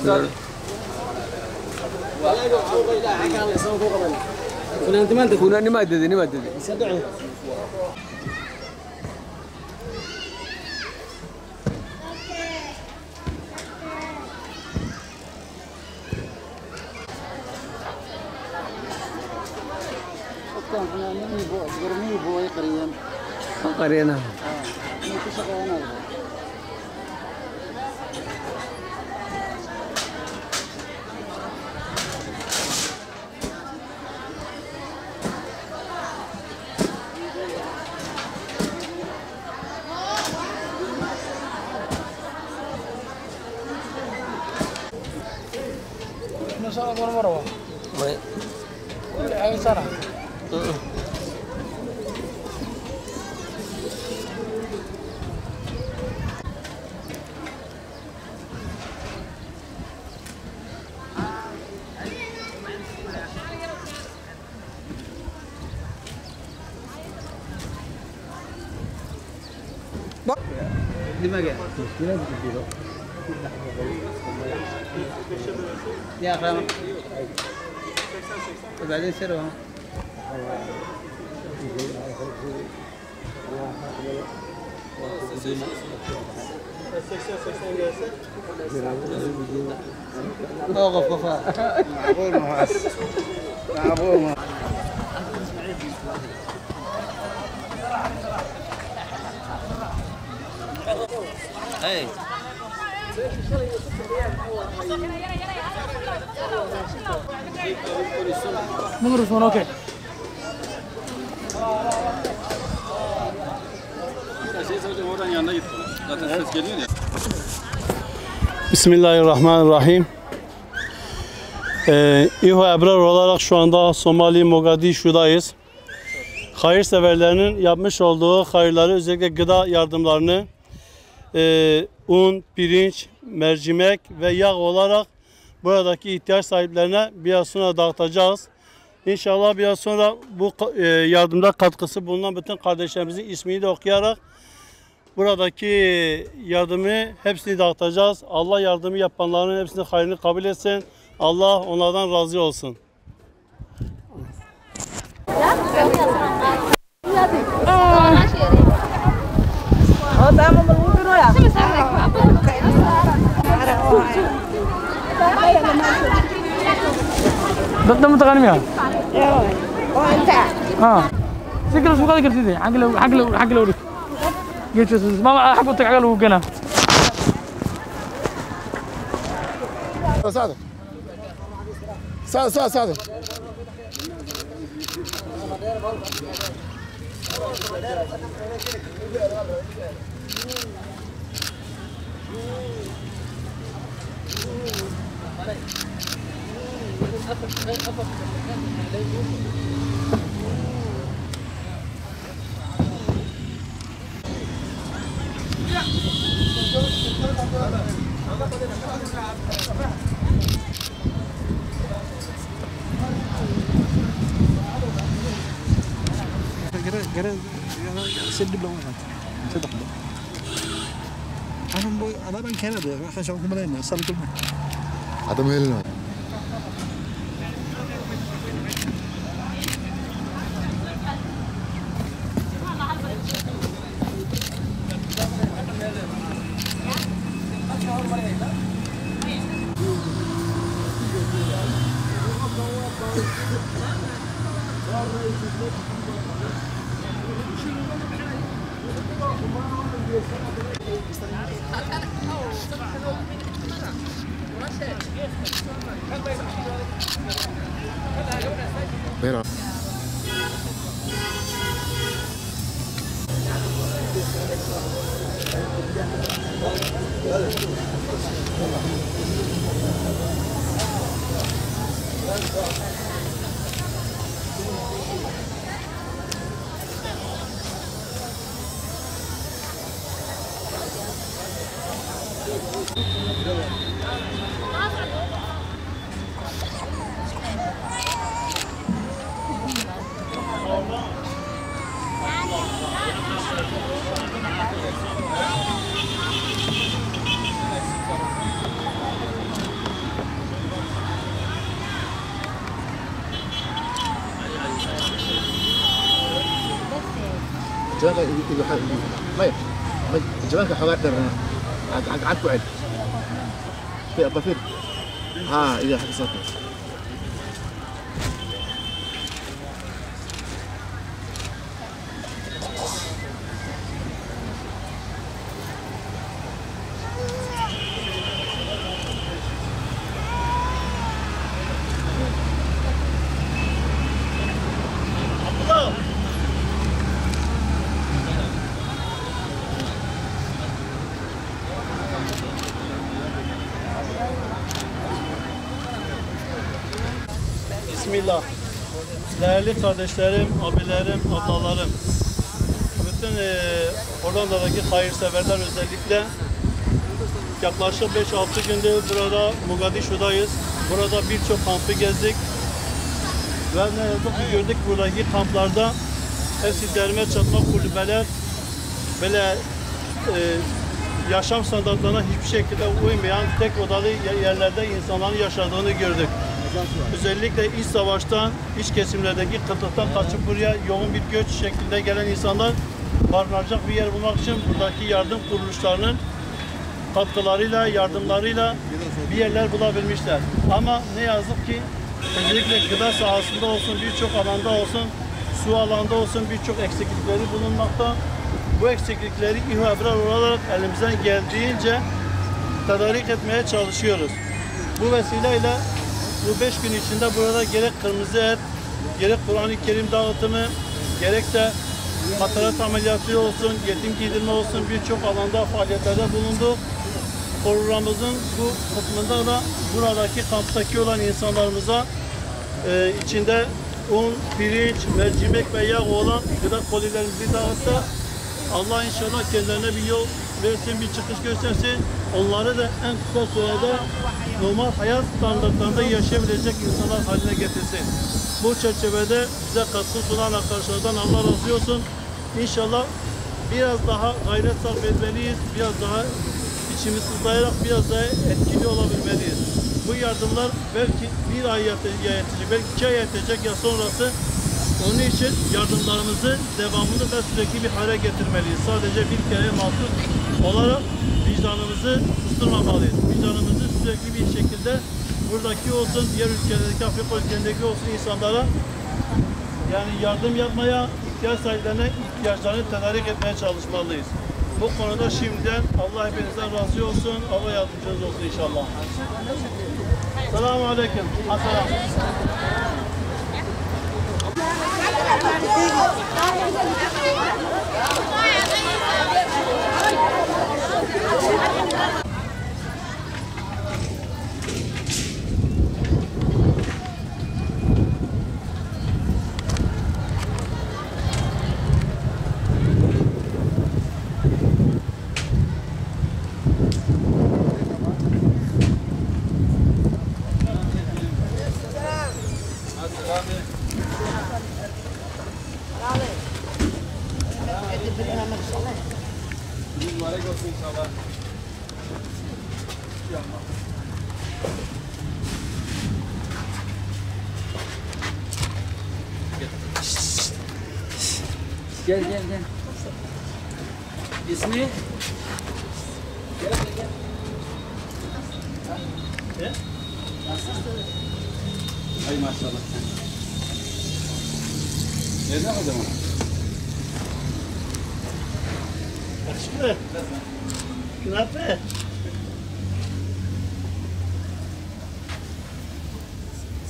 فنان ما ادري قرينا نصار ولا مروه وين هاي صار دماغه يا اخي وبعدين سيروا اوقف كفاء معقول معقول اي نمر شلون اوكي Bismillahirrahmanirrahim. İHO Ebrar olarak şu anda Somali Mogadishu'dayız. Hayırseverlerinin yapmış olduğu hayırları, özellikle gıda yardımlarını un, pirinç, mercimek ve yağ olarak buradaki ihtiyaç sahiplerine biraz sonra dağıtacağız. İnşallah biraz sonra bu yardımda katkısı bulunan bütün kardeşlerimizin ismini de okuyarak buradaki yardımı hepsini dağıtacağız. Allah yardımı yapanların hepsinin hayrını kabul etsin. Allah onlardan razı olsun. ضد متغنم يا وانت ها سكر شو قال قلت لي عقله ورك قلت ما حقتك عقله وقنا سعد سعد سعد سعد انا من كندا عشان شغلكم مالنا صار هذا مهلنا Mira. جبانك حوار درنا عنك وعد في الضفير ها إذا حق صوتك Bismillah. Değerli kardeşlerim, abilerim, ablalarım. Bütün Hollanda'daki hayırseverler özellikle yaklaşık 5-6 gündür burada Mogadishu'dayız. Burada birçok kampı gezdik. Ve ne yazık ki gördük buradaki kamplarda hepsi derme çatma kulübeler, böyle yaşam standartlarına hiçbir şekilde uymayan tek odalı yerlerde insanların yaşadığını gördük. Özellikle iç savaştan, iç kesimlerdeki kıtlıktan kaçıp buraya yoğun bir göç şeklinde gelen insanlar barınacak bir yer bulmak için buradaki yardım kuruluşlarının katkılarıyla, yardımlarıyla bir yerler bulabilmişler. Ama ne yazık ki özellikle gıda sahasında olsun, birçok alanda olsun, su alanda olsun birçok eksiklikleri bulunmakta. Bu eksiklikleri ihrabiler olarak elimizden geldiğince tedarik etmeye çalışıyoruz. Bu vesileyle bu 5 gün içinde burada gerek kırmızı et, gerek Kur'an-ı Kerim dağıtımı, gerek de katarat ameliyatı olsun, yetim giydirme olsun birçok alanda faaliyetlerde bulunduk. Programımızın bu kısmında da buradaki kamptaki olan insanlarımıza içinde un, pirinç, mercimek ve yağ olan gıda kolilerimizi dağıttık. Allah inşallah kendilerine bir yol versin, bir çıkış göstersin. Onları da en kısa sürede normal hayat standartlarında yaşayabilecek insanlar haline getirsin. Bu çerçevede bize katkı sunan arkadaşlardan Allah razı olsun. İnşallah biraz daha gayret sarf etmeliyiz, biraz daha içimizi sızlayarak biraz daha etkili olabilmeliyiz. Bu yardımlar belki bir ay yetecek, belki 2 ay yetecek ya sonrası. Onun için yardımlarımızı devamlı ve sürekli bir hale getirmeliyiz. Sadece bir kere mahsus olarak vicdanımızı susturmamalıyız. Vicdanımızı sürekli bir şekilde buradaki olsun, diğer ülkelerdeki, Afrika ülkelerindeki olsun insanlara yani yardım yapmaya, ihtiyaç sahiplerine ihtiyaçlarını tedarik etmeye çalışmalıyız. Bu konuda şimdiden Allah hepinizden razı olsun, Allah yardımcınız olsun inşallah. Selamun Aleyküm. Asselam. Gel gel gel. İsmi? Gel gel. Ne? Nasılsın? Ay maşallah. Nereden o zaman? Yakışıklı. Günape.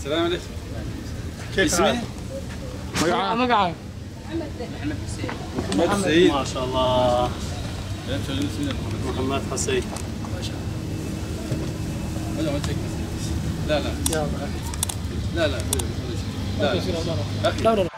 Selamünaleyküm. İsmi? مقعد Mehmet Hüseyin. Mehmet Hüseyin. Maşallah. Benim çocuğun ismi de Muhammed Hüseyin. Hocam çekmesin. La la. يلا La la. La la. لا لا